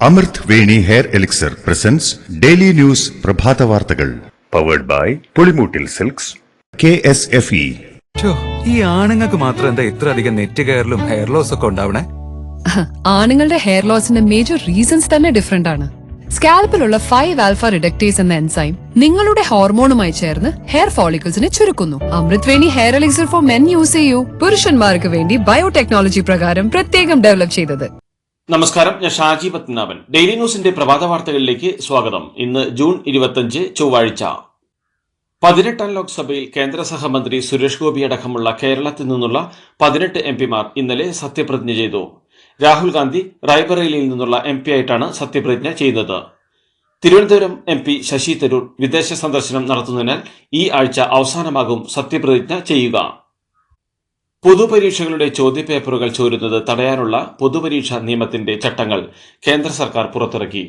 അമൃത് Veni hair elixir presents daily news പ്രഭാത വാർത്തകൾ powered by Pulimoottil silks KSFE. ഈ ആണുങ്ങൾക്ക് മാത്രം എന്താ ഇത്ര അധികം നെറ്റ് കെയറിലും ഹെയർ ലോസ് ഒക്കെ ഉണ്ടാവണേ? ആണുങ്ങളുടെ ഹെയർ ലോസിന്റെ മേജർ റീസൺസ് തന്നെ ഡിഫറെന്റ് ആണ്. സ്കാൽപ്പിലുള്ള 5-alpha റിഡക്ടേസ് എന്ന എൻസൈം നിങ്ങളുടെ ഹോർമോണുമായി ചേർന്ന് ഹെയർ ഫോളിക്കിൾസിനെ ചുരുക്കുന്നു. Amrit Veni hair elixir for men use ചെയ്യൂ. പുരുഷന്മാർക്ക് വേണ്ടി ബയോടെക്നോളജി പ്രകാരം പ്രത്യേകം ഡെവലപ്പ് ചെയ്തത്. നമസ്കാരം, ഞാൻ ഷാജി പത്മനാഭൻ. ഡെയിലി ന്യൂസിന്റെ പ്രഭാത വാർത്തകളിലേക്ക് സ്വാഗതം. ഇന്ന് ജൂൺ 25 ചൊവ്വാഴ്ച. 18ാം ലോക്സഭയിൽ കേന്ദ്ര സഹമന്ത്രി സുരേഷ് ഗോപി അടക്കമുള്ള കേരളത്തിൽ നിന്നുള്ള 18 MP-മാർ ഇന്നലെ സത്യപ്രതിജ്ഞ ചെയ്തു. രാഹുൽ ഗാന്ധി റായ്ബറേലിയിൽ നിന്നുള്ള MP ആയിട്ടാണ് സത്യപ്രതിജ്ഞ ചെയ്യുന്നത്. തിരുവനന്തപുരം MP ശശി തരൂർ വിദേശ സന്ദർശനം നടത്തുന്നതിനാൽ ഈ ആഴ്ച അവസാനമാകും സത്യപ്രതിജ്ഞ ചെയ്യുക. പൊതുപരീക്ഷകളുടെ ചോദ്യപേപ്പറുകൾ ചോരുന്നത് തടയാനുള്ള പൊതുപരീക്ഷാ നിയമത്തിന്റെ ചട്ടങ്ങൾ കേന്ദ്ര സർക്കാർ പുറത്തിറക്കി.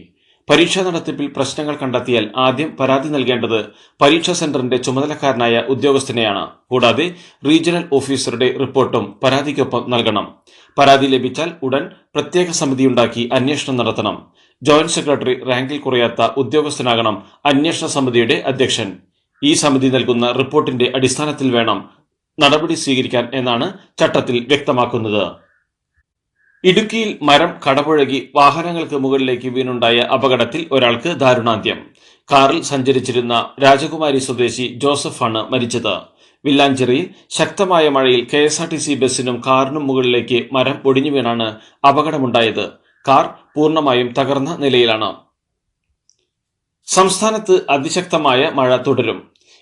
പരീക്ഷാ നടത്തിപ്പിൽ പ്രശ്നങ്ങൾ കണ്ടെത്തിയാൽ ആദ്യം പരാതി നൽകേണ്ടത് പരീക്ഷാ സെന്ററിന്റെ ചുമതലക്കാരനായ ഉദ്യോഗസ്ഥനെയാണ്. കൂടാതെ റീജിയണൽ ഓഫീസറുടെ റിപ്പോർട്ടും പരാതിക്കൊപ്പം നൽകണം. പരാതി ലഭിച്ചാൽ ഉടൻ പ്രത്യേക സമിതിയുണ്ടാക്കി അന്വേഷണം നടത്തണം. ജോയിന്റ് സെക്രട്ടറി റാങ്കിൽ കുറയാത്ത ഉദ്യോഗസ്ഥനാകണം അന്വേഷണ സമിതിയുടെ അധ്യക്ഷൻ. ഈ സമിതി നൽകുന്ന റിപ്പോർട്ടിന്റെ അടിസ്ഥാനത്തിൽ വേണം നടപടി സ്വീകരിക്കാൻ എന്നാണ് ചട്ടത്തിൽ വ്യക്തമാക്കുന്നത്. ഇടുക്കിയിൽ മരം കടപുഴകി വാഹനങ്ങൾക്ക് മുകളിലേക്ക് വീണുണ്ടായ അപകടത്തിൽ ഒരാൾക്ക് ദാരുണാന്ത്യം. കാറിൽ സഞ്ചരിച്ചിരുന്ന രാജകുമാരി സ്വദേശി ജോസഫാണ് മരിച്ചത്. വില്ലാഞ്ചിറയിൽ ശക്തമായ മഴയിൽ KSRTC ബസിനും കാറിനും മുകളിലേക്ക് മരം ഒടിഞ്ഞു വീണാണ് അപകടമുണ്ടായത്. കാർ പൂർണ്ണമായും തകർന്ന നിലയിലാണ്. സംസ്ഥാനത്ത് അതിശക്തമായ മഴ തുടരും.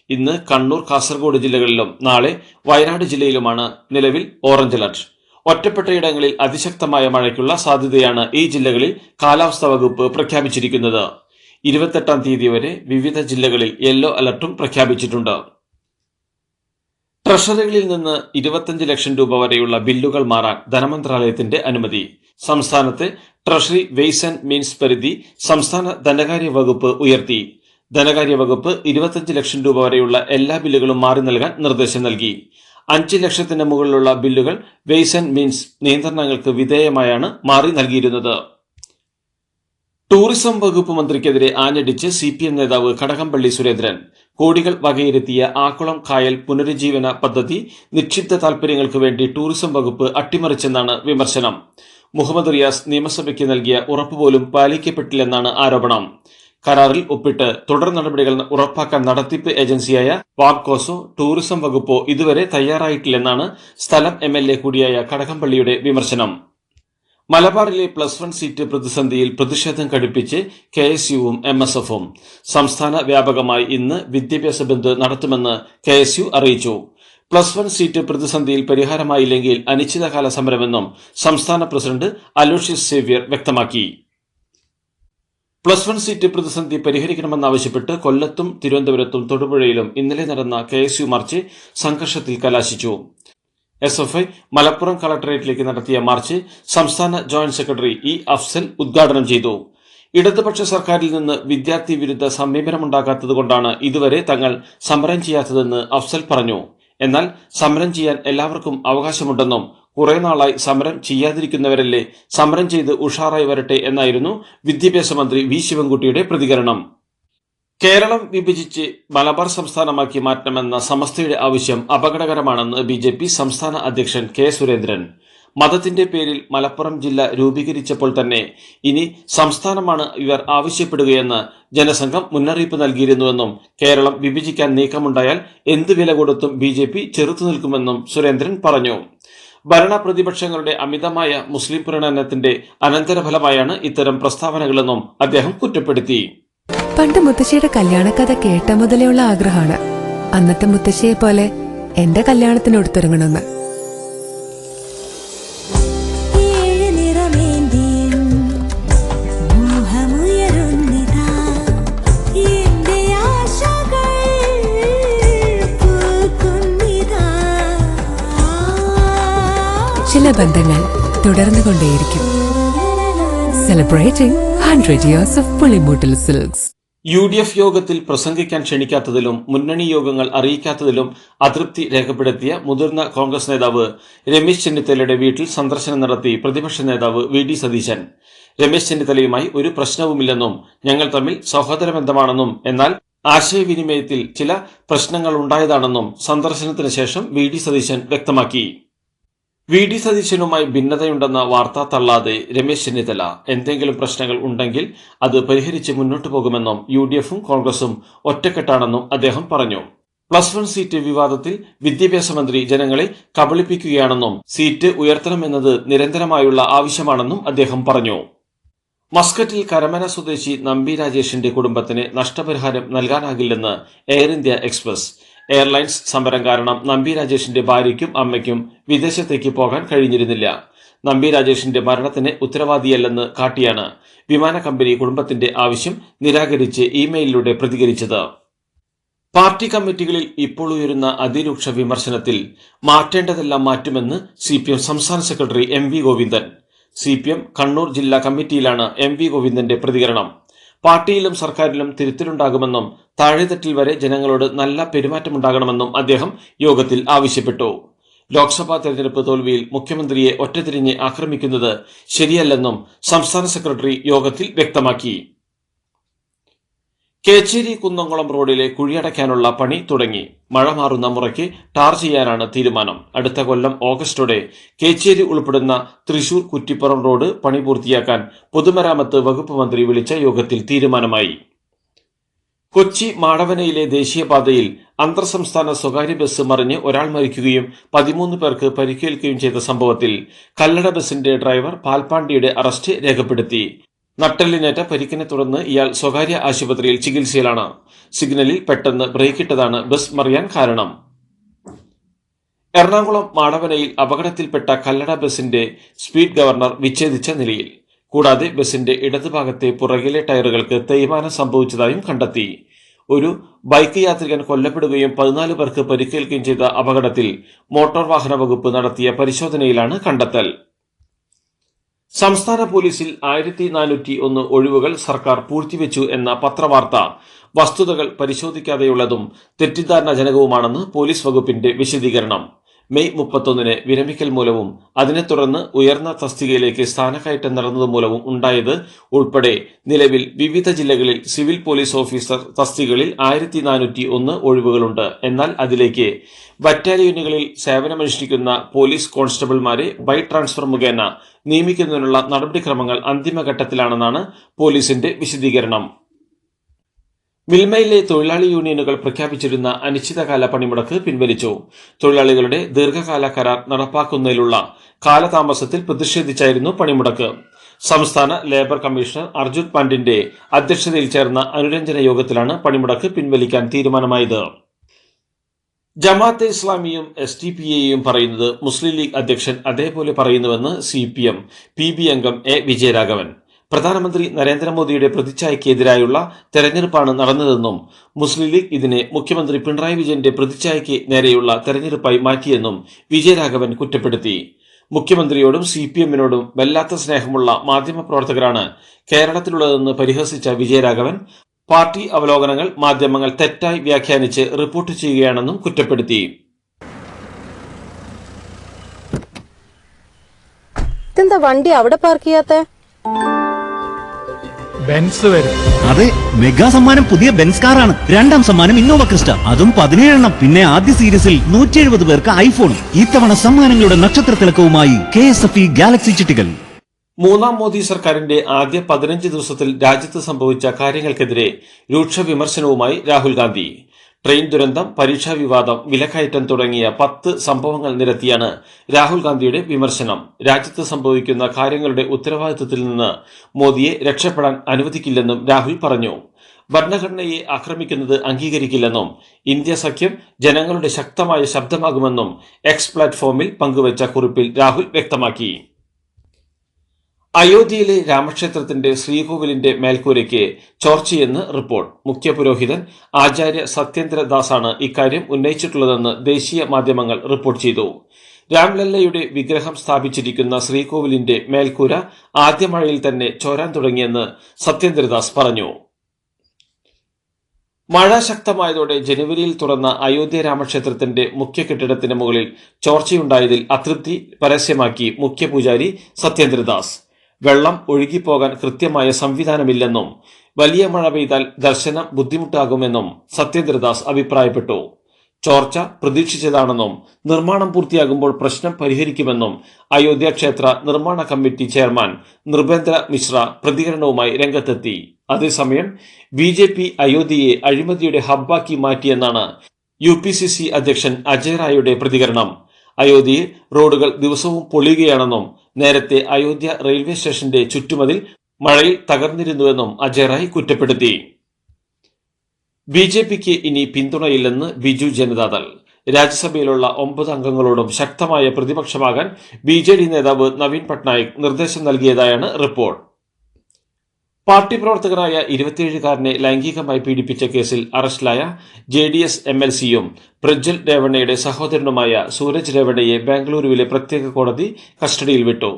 ഇന്ന് കണ്ണൂർ, കാസർഗോഡ് ജില്ലകളിലും നാളെ വയനാട് ജില്ലയിലുമാണ് നിലവിൽ ഓറഞ്ച് അലർട്ട്. ഒറ്റപ്പെട്ടയിടങ്ങളിൽ അതിശക്തമായ മഴയ്ക്കുള്ള സാധ്യതയാണ് ഈ ജില്ലകളിൽ കാലാവസ്ഥാ വകുപ്പ് പ്രഖ്യാപിച്ചിരിക്കുന്നത്. 28ാം തീയതി വരെ വിവിധ ജില്ലകളിൽ യെല്ലോ അലർട്ടും പ്രഖ്യാപിച്ചിട്ടുണ്ട്. ട്രഷറികളിൽ നിന്ന് 25 ലക്ഷം രൂപ വരെയുള്ള ബില്ലുകൾ മാറാൻ ധനമന്ത്രാലയത്തിന്റെ അനുമതി. സംസ്ഥാനത്തെ ട്രഷറി വെയ്സ് ആൻഡ് മീൻസ് പരിധി സംസ്ഥാന ധനകാര്യ വകുപ്പ് ഉയർത്തി. ധനകാര്യ വകുപ്പ് 25 ലക്ഷം രൂപ വരെയുള്ള എല്ലാ ബില്ലുകളും മാറി നൽകാൻ നിർദ്ദേശം നൽകി. 5 ലക്ഷത്തിന് മുകളിലുള്ള ബില്ലുകൾ വെയ്സ് ആൻഡ് മീൻസ് നിയന്ത്രണങ്ങൾക്ക് വിധേയമായാണ് മാറി നൽകിയിരുന്നത്. ടൂറിസം വകുപ്പ് മന്ത്രിക്കെതിരെ ആഞ്ഞടിച്ച് CPM നേതാവ് കടകംപള്ളി സുരേന്ദ്രൻ. കോടികൾ വകയിരുത്തിയ ആക്കുളം കായൽ പുനരുജ്ജീവന പദ്ധതി നിക്ഷിപ്ത താൽപര്യങ്ങൾക്ക് വേണ്ടി ടൂറിസം വകുപ്പ് അട്ടിമറിച്ചെന്നാണ് വിമർശനം. മുഹമ്മദ് റിയാസ് നിയമസഭയ്ക്ക് നൽകിയ ഉറപ്പുപോലും പാലിക്കപ്പെട്ടില്ലെന്നാണ് ആരോപണം. കരാറിൽ ഒപ്പിട്ട് തുടർ നടപടികൾ ഉറപ്പാക്കാൻ നടത്തിപ്പ് ഏജൻസിയായ വാപ്കോസോ ടൂറിസം വകുപ്പോ ഇതുവരെ തയ്യാറായിട്ടില്ലെന്നാണ് സ്ഥലം MLA കൂടിയായ കടകംപള്ളിയുടെ വിമർശനം. മലബാറിലെ +1 സീറ്റ് പ്രതിസന്ധിയിൽ പ്രതിഷേധം കടുപ്പിച്ച് KSUവും MSFും. സംസ്ഥാന വ്യാപകമായി ഇന്ന് വിദ്യാഭ്യാസ ബന്ദ് നടത്തുമെന്ന് KSU അറിയിച്ചു. +1 സീറ്റ് പ്രതിസന്ധിയിൽ പരിഹാരമായില്ലെങ്കിൽ അനിശ്ചിതകാല സമരമെന്നും സംസ്ഥാന പ്രസിഡന്റ് അലോഷ്യസ് സേവ്യർ വ്യക്തമാക്കി. +1 സീറ്റ് പ്രതിസന്ധി പരിഹരിക്കണമെന്നാവശ്യപ്പെട്ട് കൊല്ലത്തും തിരുവനന്തപുരത്തും തൊടുപുഴയിലും ഇന്നലെ നടന്ന KSU മാർച്ച് സംഘർഷത്തിൽ കലാശിച്ചു. SFI മലപ്പുറം കളക്ടറേറ്റിലേക്ക് നടത്തിയ മാർച്ച് സംസ്ഥാന ജോയിന്റ് സെക്രട്ടറി E. അഫ്സൽ ഉദ്ഘാടനം ചെയ്തു. ഇടതുപക്ഷ സർക്കാരിൽ നിന്ന് വിദ്യാർത്ഥി വിരുദ്ധ സമീപനമുണ്ടാകാത്തതുകൊണ്ടാണ് ഇതുവരെ തങ്ങൾ സമരം ചെയ്യാത്തതെന്ന് അഫ്സൽ പറഞ്ഞു. എന്നാൽ സമരം ചെയ്യാൻ എല്ലാവർക്കും അവകാശമുണ്ടെന്നും കുറെ നാളായി സമരം ചെയ്യാതിരിക്കുന്നവരല്ലേ സമരം ചെയ്ത് ഉഷാറായി വരട്ടെ എന്നായിരുന്നു വിദ്യാഭ്യാസ മന്ത്രി V. ശിവൻകുട്ടിയുടെ പ്രതികരണം. കേരളം വിഭജിച്ച് മലബാർ സംസ്ഥാനമാക്കി മാറ്റണമെന്ന സമസ്തയുടെ ആവശ്യം അപകടകരമാണെന്ന് BJP സംസ്ഥാന അധ്യക്ഷൻ K. സുരേന്ദ്രൻ. മതത്തിന്റെ പേരിൽ മലപ്പുറം ജില്ല രൂപീകരിച്ചപ്പോൾ തന്നെ ഇനി സംസ്ഥാനമാണ് ഇവർ ആവശ്യപ്പെടുകയെന്ന് ജനസംഘം മുന്നറിയിപ്പ് നൽകിയിരുന്നുവെന്നും കേരളം വിഭജിക്കാൻ നീക്കമുണ്ടായാൽ എന്ത് വില കൊടുത്തും BJP ചെറുത്തു നിൽക്കുമെന്നും സുരേന്ദ്രൻ പറഞ്ഞു. ഭരണ പ്രതിപക്ഷങ്ങളുടെ അമിതമായ മുസ്ലിം പ്രണയനത്തിന്റെ അനന്തരഫലമായാണ് ഇത്തരം പ്രസ്താവനകളെന്നും അദ്ദേഹം കുറ്റപ്പെടുത്തി. പണ്ട് മുത്തശ്ശിയുടെ കല്യാണക്കഥ കേട്ട മുതലെയുള്ള ആഗ്രഹമാണ് അന്നത്തെ മുത്തശ്ശിയെ പോലെ എന്റെ കല്യാണത്തിന് എടുത്തൊരുങ്ങണമെന്ന്. ചില ബന്ധങ്ങൾ തുടർന്നുകൊണ്ടേയിരിക്കും. Celebrating 100 years of Pulimoottil silks. UDF യോഗത്തിൽ പ്രസംഗിക്കാൻ ക്ഷണിക്കാത്തതിലും മുന്നണി യോഗങ്ങൾ അറിയിക്കാത്തതിലും അതൃപ്തി രേഖപ്പെടുത്തിയ മുതിർന്ന കോൺഗ്രസ് നേതാവ് രമേശ് ചെന്നിത്തലയുടെ വീട്ടിൽ സന്ദർശനം നടത്തി പ്രതിപക്ഷ നേതാവ് VD സതീശൻ. രമേശ് ചെന്നിത്തലയുമായി ഒരു പ്രശ്നവുമില്ലെന്നും ഞങ്ങൾ തമ്മിൽ സഹോദരബന്ധമാണെന്നും എന്നാൽ ആശയവിനിമയത്തിൽ ചില പ്രശ്നങ്ങൾ ഉണ്ടായതാണെന്നും സന്ദർശനത്തിന് ശേഷം വി.ഡി. സതീശൻ വ്യക്തമാക്കി. വി.ഡി. സതീശനുമായി ഭിന്നതയുണ്ടെന്ന വാർത്ത തള്ളാതെ രമേശ് ചെന്നിത്തല എന്തെങ്കിലും പ്രശ്നങ്ങൾ ഉണ്ടെങ്കിൽ അത് പരിഹരിച്ച് മുന്നോട്ടു പോകുമെന്നും യു.ഡി.എഫും കോൺഗ്രസും ഒറ്റക്കെട്ടാണെന്നും അദ്ദേഹം പറഞ്ഞു. +1 സീറ്റ് വിവാദത്തിൽ വിദ്യാഭ്യാസ മന്ത്രി ജനങ്ങളെ കബളിപ്പിക്കുകയാണെന്നും സീറ്റ് ഉയർത്തണമെന്നത് നിരന്തരമായുള്ള ആവശ്യമാണെന്നും അദ്ദേഹം പറഞ്ഞു. മസ്കറ്റിൽ കരമന സ്വദേശി നമ്പി രാജേഷിന്റെ കുടുംബത്തിന് നഷ്ടപരിഹാരം നൽകാനാകില്ലെന്ന് എയർ ഇന്ത്യ എക്സ്പ്രസ്. എയർലൈൻസ് സമരം കാരണം നമ്പി രാജേഷിന്റെ ഭാര്യയ്ക്കും അമ്മയ്ക്കും വിദേശത്തേക്ക് പോകാൻ കഴിഞ്ഞിരുന്നില്ല. നമ്പി രാജേഷിന്റെ മരണത്തിന് ഉത്തരവാദിയല്ലെന്ന് കാട്ടിയാണ് വിമാന കമ്പനി കുടുംബത്തിന്റെ ആവശ്യം നിരാകരിച്ച് ഇമെയിലിലൂടെ പ്രതികരിച്ചത്. പാർട്ടി കമ്മിറ്റികളിൽ ഇപ്പോൾ ഉയരുന്ന അതിരൂക്ഷ വിമർശനത്തിൽ മാറ്റേണ്ടതെല്ലാം മാറ്റുമെന്ന് CPM സംസ്ഥാന secretary M.V. Govindan. CPM Kannur ജില്ലാ കമ്മിറ്റിയിലാണ് M.V. ഗോവിന്ദന്റെ പ്രതികരണം. പാർട്ടിയിലും സർക്കാരിലും തിരുത്തലുണ്ടാകുമെന്നും താഴെത്തട്ടിൽ വരെ ജനങ്ങളോട് നല്ല പെരുമാറ്റമുണ്ടാകണമെന്നും അദ്ദേഹം യോഗത്തിൽ ആവശ്യപ്പെട്ടു. ലോക്സഭാ തെരഞ്ഞെടുപ്പ് തോൽവിയിൽ മുഖ്യമന്ത്രിയെ ഒറ്റതിരിഞ്ഞ് ആക്രമിക്കുന്നത് ശരിയല്ലെന്നും സംസ്ഥാന സെക്രട്ടറി യോഗത്തിൽ വ്യക്തമാക്കി. കേച്ചേരി കുന്നംകുളം റോഡിലെ കുഴിയടയ്ക്കാനുള്ള പണി തുടങ്ങി. മഴ മാറുന്ന മുറയ്ക്ക് ടാർ ചെയ്യാനാണ് തീരുമാനം. അടുത്ത കൊല്ലം ഓഗസ്റ്റോടെ കേച്ചേരി ഉൾപ്പെടുന്ന തൃശൂർ കുറ്റിപ്പുറം റോഡ് പണി പൂർത്തിയാക്കാൻ പൊതുമരാമത്ത് വകുപ്പ് മന്ത്രി വിളിച്ച യോഗത്തിൽ തീരുമാനമായി. കൊച്ചി മാടവനയിലെ ദേശീയപാതയിൽ അന്തർ സംസ്ഥാന സ്വകാര്യ ബസ് മറിഞ്ഞ് ഒരാൾ മരിക്കുകയും 13 പേർക്ക് പരിക്കേൽക്കുകയും ചെയ്ത സംഭവത്തിൽ കല്ലട ബസിന്റെ ഡ്രൈവർ പാൽപ്പാണ്ടിയുടെ അറസ്റ്റ് രേഖപ്പെടുത്തി. നട്ടെല്ലിനേറ്റ പരിക്കിനെ തുടർന്ന് ഇയാൾ സ്വകാര്യ ആശുപത്രിയിൽ ചികിത്സയിലാണ്. സിഗ്നലിൽ പെട്ടെന്ന് ബ്രേക്കിട്ടതാണ് ബസ് മറിയാൻ കാരണം. എറണാകുളം മാടവനയിൽ അപകടത്തിൽപ്പെട്ട കല്ലട ബസിന്റെ സ്പീഡ് ഗവർണർ വിച്ഛേദിച്ച നിലയിൽ. കൂടാതെ ബസിന്റെ ഇടതുഭാഗത്തെ പുറകിലെ ടയറുകൾക്ക് തേയ്മാനം സംഭവിച്ചതായും കണ്ടെത്തി. ഒരു ബൈക്ക് യാത്രികൻ കൊല്ലപ്പെടുകയും 14 പേർക്ക് പരിക്കേൽക്കുകയും ചെയ്ത അപകടത്തിൽ മോട്ടോർ വാഹന വകുപ്പ് നടത്തിയ പരിശോധനയിലാണ് കണ്ടെത്തൽ. സംസ്ഥാന പോലീസിൽ 1401 ഒഴിവുകൾ സർക്കാർ പൂഴ്ത്തിവെച്ചു എന്ന പത്രവാർത്ത വസ്തുതകൾ പരിശോധിക്കാതെയുള്ളതും തെറ്റിദ്ധാരണജനകവുമാണെന്ന് പോലീസ് വകുപ്പിന്റെ വിശദീകരണം. മെയ് 31 വിരമിക്കൽ മൂലവും അതിനെ തുടർന്ന് ഉയർന്ന തസ്തികയിലേക്ക് സ്ഥാനക്കയറ്റം നടന്നതുമൂലവും ഉണ്ടായത് ഉൾപ്പെടെ നിലവിൽ വിവിധ ജില്ലകളിൽ സിവിൽ പോലീസ് ഓഫീസർ തസ്തികകളിൽ 1401 ഒഴിവുകളുണ്ട്. എന്നാൽ അതിലേക്ക് ബറ്റാലിയനുകളിൽ സേവനമനുഷ്ഠിക്കുന്ന പോലീസ് കോൺസ്റ്റബിൾമാരെ ബൈ ട്രാൻസ്ഫർ മുഖേന നിയമിക്കുന്നതിനുള്ള നടപടിക്രമങ്ങൾ അന്തിമഘട്ടത്തിലാണെന്നാണ് പോലീസിന്റെ വിശദീകരണം. മിൽമയിലെ തൊഴിലാളി യൂണിയനുകൾ പ്രഖ്യാപിച്ചിരുന്ന അനിശ്ചിതകാല പണിമുടക്ക് പിൻവലിച്ചു. തൊഴിലാളികളുടെ ദീർഘകാല കരാർ നടപ്പാക്കുന്നതിലുള്ള കാലതാമസത്തിൽ പ്രതിഷേധിച്ചായിരുന്നു പണിമുടക്ക്. സംസ്ഥാന ലേബർ കമ്മീഷണർ അർജുൻ പാണ്ഡിന്റെ അധ്യക്ഷതയിൽ ചേർന്ന അനുരഞ്ജന യോഗത്തിലാണ് പണിമുടക്ക് പിൻവലിക്കാൻ തീരുമാനമായത്. ജമാഅത്തെ ഇസ്ലാമിയും SDPഐയും പറയുന്നത് മുസ്ലിം ലീഗ് അധ്യക്ഷൻ അതേപോലെ പറയുന്നുവെന്ന് CPM PB അംഗം A. വിജയരാഘവൻ. പ്രധാനമന്ത്രി നരേന്ദ്രമോദിയുടെ പ്രതിച്ഛായയ്ക്കെതിരായുള്ള തെരഞ്ഞെടുപ്പാണ് നടന്നതെന്നും മുസ്ലിം ലീഗ് ഇതിനെ മുഖ്യമന്ത്രി പിണറായി വിജയന്റെ പ്രതിച്ഛായയ്ക്ക് നേരെയുള്ള തെരഞ്ഞെടുപ്പായി മാറ്റിയെന്നും വിജയരാഘവൻ കുറ്റപ്പെടുത്തി. മുഖ്യമന്ത്രിയോടും CPMനോടും വല്ലാത്ത സ്നേഹമുള്ള മാധ്യമപ്രവർത്തകരാണ് കേരളത്തിലുള്ളതെന്ന് പരിഹസിച്ച വിജയരാഘവൻ പാർട്ടി അവലോകനങ്ങൾ മാധ്യമങ്ങൾ തെറ്റായി വ്യാഖ്യാനിച്ച് റിപ്പോർട്ട് ചെയ്യുകയാണെന്നും കുറ്റപ്പെടുത്തി. ഇതെന്താ വണ്ടി അവിടെ പാർക്ക് ചെയ്യാത്തെ? ബെൻസ് വരും. അതെ, മെഗാ സമ്മാനം പുതിയ ബെൻസ് കാറാണ്. 2ാം സമ്മാനം ഇന്നോവ ക്രിസ്റ്റ, അതും 17 എണ്ണം. പിന്നെ ആദ്യ സീരീസിൽ 170 പേർക്ക് ഐഫോണും. ഇത്തവണ സമ്മാനങ്ങളുടെ നക്ഷത്രത്തിലക്കവുമായി KSFE ഗാലക്സി ചിട്ടികൾ. 3ാം മോദി സർക്കാരിന്റെ ആദ്യ 15 ദിവസത്തിൽ രാജ്യത്ത് സംഭവിച്ച കാര്യങ്ങൾക്കെതിരെ രൂക്ഷ വിമർശനവുമായി രാഹുൽ ഗാന്ധി. ട്രെയിൻ ദുരന്തം, പരീക്ഷാ വിവാദം, വിലക്കയറ്റം തുടങ്ങിയ 10 സംഭവങ്ങൾ നിരത്തിയാണ് രാഹുൽ ഗാന്ധിയുടെ വിമർശനം. രാജ്യത്ത് സംഭവിക്കുന്ന കാര്യങ്ങളുടെ ഉത്തരവാദിത്വത്തിൽ നിന്ന് മോദിയെ രക്ഷപ്പെടാൻ അനുവദിക്കില്ലെന്നും രാഹുൽ പറഞ്ഞു. ഭരണഘടനയെ ആക്രമിക്കുന്നത് അംഗീകരിക്കില്ലെന്നും ഇന്ത്യ സഖ്യം ജനങ്ങളുടെ ശക്തമായ ശബ്ദമാകുമെന്നും എക്സ് പ്ലാറ്റ്ഫോമിൽ പങ്കുവച്ച കുറിപ്പിൽ രാഹുൽ വ്യക്തമാക്കി. അയോധ്യയിലെ രാമക്ഷേത്രത്തിന്റെ ശ്രീകോവിലിന്റെ മേൽക്കൂരയ്ക്ക് ചോർച്ചയെന്ന് റിപ്പോർട്ട്. മുഖ്യ പുരോഹിതൻ ആചാര്യ സത്യേന്ദ്രദാസാണ് ഇക്കാര്യം ഉന്നയിച്ചിട്ടുള്ളതെന്ന് ദേശീയ മാധ്യമങ്ങൾ റിപ്പോർട്ട് ചെയ്തു. രാംലല്ലയുടെ വിഗ്രഹം സ്ഥാപിച്ചിരിക്കുന്ന ശ്രീകോവിലിന്റെ മേൽക്കൂര ആദ്യ മഴയിൽ തന്നെ ചോരാൻ തുടങ്ങിയെന്ന് സത്യേന്ദ്രദാസ് പറഞ്ഞു. മഴ ശക്തമായതോടെ ജനുവരിയിൽ തുറന്ന അയോധ്യ രാമക്ഷേത്രത്തിന്റെ മുഖ്യ കെട്ടിടത്തിന് മുകളിൽ ചോർച്ചയുണ്ടായതിൽ അതൃപ്തി പരസ്യമാക്കി മുഖ്യ പൂജാരി സത്യേന്ദ്രദാസ്. വെള്ളം ഒഴുകിപ്പോകാൻ കൃത്യമായ സംവിധാനമില്ലെന്നും വലിയ മഴ പെയ്താൽ ദർശനം ബുദ്ധിമുട്ടാകുമെന്നും സത്യേന്ദ്രദാസ് അഭിപ്രായപ്പെട്ടു. ചോർച്ച പ്രതീക്ഷിച്ചതാണെന്നും നിർമ്മാണം പൂർത്തിയാകുമ്പോൾ പ്രശ്നം പരിഹരിക്കുമെന്നും അയോധ്യ ക്ഷേത്ര നിർമ്മാണ കമ്മിറ്റി ചെയർമാൻ നൃപേന്ദ്ര മിശ്ര പ്രതികരണവുമായി രംഗത്തെത്തി. അതേസമയം BJP അയോധ്യയെ അഴിമതിയുടെ ഹബ്ബാക്കി മാറ്റിയെന്നാണ് UPCC അധ്യക്ഷൻ അജയ് റായുടെ പ്രതികരണം. അയോധ്യയിൽ റോഡുകൾ ദിവസവും പൊളിയുകയാണെന്നും നേരത്തെ അയോധ്യ റെയിൽവേ സ്റ്റേഷന്റെ ചുറ്റുമതിൽ മഴയിൽ തകർന്നിരുന്നുവെന്നും അജയ് റായ് കുറ്റപ്പെടുത്തി. BJPക്ക് ഇനി പിന്തുണയില്ലെന്ന് ബിജു ജനതാദൾ. രാജ്യസഭയിലുള്ള 9 അംഗങ്ങളോടും ശക്തമായ പ്രതിപക്ഷമാകാൻ BJD നേതാവ് നവീൻ പട്നായിക് നിർദ്ദേശം നൽകിയതായാണ് റിപ്പോർട്ട്. പാർട്ടി പ്രവർത്തകരായ 27-കാരനെ ലൈംഗികമായി പീഡിപ്പിച്ച കേസിൽ അറസ്റ്റിലായ JDS MLCയും പ്രജ്വൽ രേവണ്ണയുടെ സഹോദരനുമായ സൂരജ് രേവണ്ണയെ ബാംഗ്ലൂരുവിലെ പ്രത്യേക കോടതി കസ്റ്റഡിയിൽ വിട്ടു.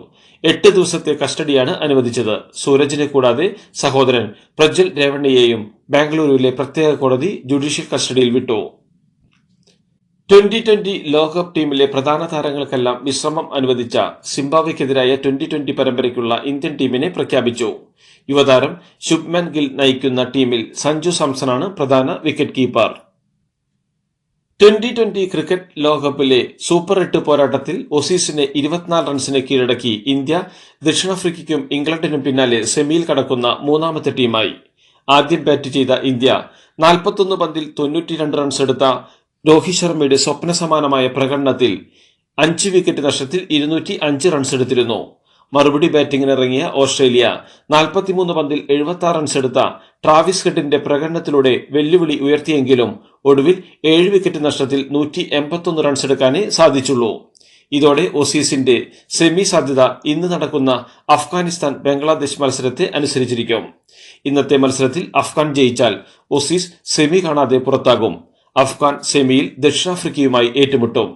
8 ദിവസത്തെ കസ്റ്റഡിയാണ് അനുവദിച്ചത്. സൂരജിനെ കൂടാതെ സഹോദരൻ പ്രജ്വൽ രേവണ്ണയെയും ബാംഗ്ലൂരുവിലെ പ്രത്യേക കോടതി ജുഡീഷ്യൽ കസ്റ്റഡിയിൽ വിട്ടു. 2020 ലോകകപ്പ് ടീമിലെ പ്രധാന താരങ്ങൾക്കെല്ലാം വിശ്രമം അനുവദിച്ച സിംബാബ്വെക്കെതിരായ 2020 പരമ്പരയ്ക്കുള്ള ഇന്ത്യൻ ടീമിനെ പ്രഖ്യാപിച്ചു. യുവതാരം ശുഭ്മാൻ ഗിൽ നയിക്കുന്ന ടീമിൽ സഞ്ജു സാംസണാണ് പ്രധാന വിക്കറ്റ് കീപ്പർ. 2020 ക്രിക്കറ്റ് ലോകകപ്പിലെ സൂപ്പർ 8 പോരാട്ടത്തിൽ ഓസീസിനെ 24 റൺസിന് കീഴടക്കി ഇന്ത്യ ദക്ഷിണാഫ്രിക്കയ്ക്കും ഇംഗ്ലണ്ടിനും പിന്നാലെ സെമിയിൽ കടക്കുന്ന 3ാമത്തെ ടീമായി. ആദ്യം ബാറ്റ് ചെയ്ത ഇന്ത്യ 41 പന്തിൽ 92 റൺസ് എടുത്ത രോഹിത് ശർമ്മയുടെ സ്വപ്നസമാനമായ പ്രകടനത്തിൽ 5 വിക്കറ്റ് നഷ്ടത്തിൽ 205 റൺസ് എടുത്തിരുന്നു. മറുപടി ബാറ്റിംഗിനിറങ്ങിയ ഓസ്ട്രേലിയ 43 പന്തിൽ 76 റൺസ് എടുത്ത ട്രാവിസ് ഹെഡിന്റെ പ്രകടനത്തിലൂടെ വെല്ലുവിളി ഉയർത്തിയെങ്കിലും ഒടുവിൽ 7 വിക്കറ്റ് നഷ്ടത്തിൽ 181 റൺസ് എടുക്കാനേ സാധിച്ചുള്ളൂ. ഇതോടെ ഓസീസിന്റെ സെമി സാധ്യത ഇന്ന് നടക്കുന്ന അഫ്ഗാനിസ്ഥാൻ ബംഗ്ലാദേശ് മത്സരത്തെ അനുസരിച്ചിരിക്കും. ഇന്നത്തെ മത്സരത്തിൽ അഫ്ഗാൻ ജയിച്ചാൽ ഓസീസ് സെമി കാണാതെ പുറത്താകും. അഫ്ഗാൻ സെമിയിൽ ദക്ഷിണാഫ്രിക്കയുമായി ഏറ്റുമുട്ടും.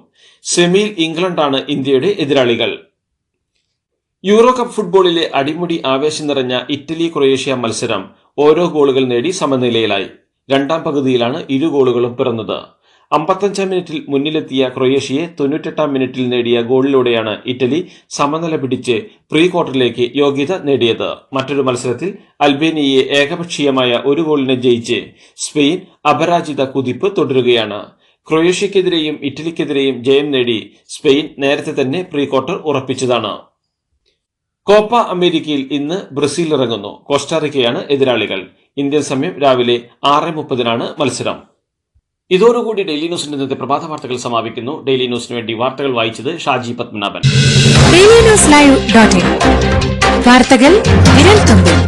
സെമിയിൽ ഇംഗ്ലണ്ടാണ് ഇന്ത്യയുടെ എതിരാളികൾ. യൂറോ കപ്പ് ഫുട്ബോളിലെ അടിമുടി ആവേശം നിറഞ്ഞ ഇറ്റലി ക്രൊയേഷ്യ മത്സരം ഓരോ ഗോളുകൾ നേടി സമനിലയിലായി. 2ാം പകുതിയിലാണ് 2 ഗോളുകളും പിറന്നത്. 55 മിനിറ്റിൽ മുന്നിലെത്തിയ ക്രൊയേഷ്യയെ 98 മിനിറ്റിൽ നേടിയ ഗോളിലൂടെയാണ് ഇറ്റലി സമനില പിടിച്ച് പ്രീ ക്വാർട്ടറിലേക്ക് യോഗ്യത നേടിയത്. മറ്റൊരു മത്സരത്തിൽ അൽബേനിയയെ ഏകപക്ഷീയമായ 1 ഗോളിന് ജയിച്ച് സ്പെയിൻ അപരാജിത കുതിപ്പ് തുടരുകയാണ്. ക്രൊയേഷ്യക്കെതിരെയും ഇറ്റലിക്കെതിരെയും ജയം നേടി സ്പെയിൻ നേരത്തെ തന്നെ പ്രീ ക്വാർട്ടർ ഉറപ്പിച്ചതാണ്. കോപ്പ അമേരിക്കയിൽ ഇന്ന് ബ്രസീൽ ഇറങ്ങുന്നു. കോസ്റ്റാറിക്കയാണ് എതിരാളികൾ. ഇന്ത്യൻ സമയം രാവിലെ 6:30 മത്സരം. ഇതോടുകൂടി ഡെയിലി ന്യൂസിന്റെ ഇന്നത്തെ പ്രഭാത വാർത്തകൾ സമാപിക്കുന്നു. ഡെയിലി ന്യൂസിന് വേണ്ടി വാർത്തകൾ വായിച്ചത് ഷാജി പത്മനാഭൻ. ഡെയിലി ന്യൂസ് ലൈവ്.in വാർത്തകൾ വിരൽ തുമ്പിൽ.